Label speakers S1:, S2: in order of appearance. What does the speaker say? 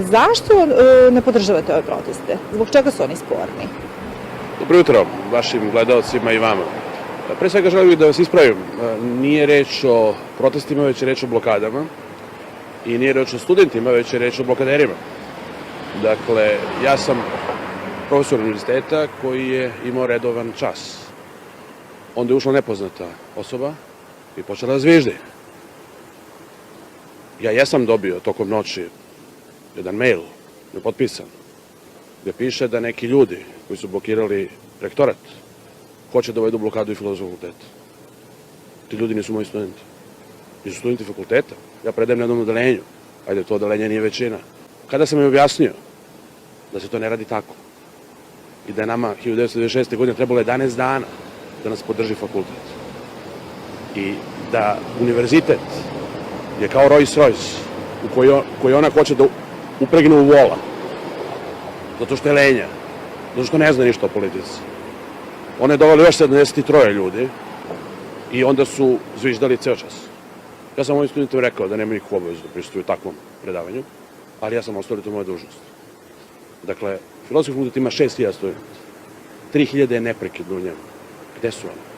S1: Zašto ne podržavate ove proteste? Zbog čega su oni sporni?
S2: Dobro jutro vašim gledalcima i vama. Pre svega želim bih da vas ispravim. Nije reč o protestima, već je reč o blokadama. I nije reč o studentima, već je reč o blokaderima. Dakle, ja sam profesor univerziteta koji je imao redovan čas. Onda je ušla nepoznata osoba i počela da zviždi. Ja jesam dobio tokom noći jedan mail, nepotpisan, gde piše da neki ljudi koji su blokirali rektorat hoće da uvedu blokadu i filozofskog fakulteta. Ti ljudi nisu moji studenti. Nisu studenti fakulteta. Ja predajem na jednom odelenju. Ajde, to odelenje nije većina. Kada sam im objasnio da se to ne radi tako i da je nama 1996. godine trebalo 11 dana da nas podrži fakultet i da univerzitet je kao Rolls Royce u koji ona hoće da upregne u vola zato što je lenja, zato što ne zna ništa o politici. Ona je dovela još 73 ljudi i onda su zviždali ceo čas. Ja sam ovim studentima rekao da nema nikakvu obavezu da pristupuju takvom predavanju, ali ja sam ostavio to moja dužnost. Dakle, filozofski fakultet ima 6000 studenta. 3000 je neprekidno u njemu. Gde su oni?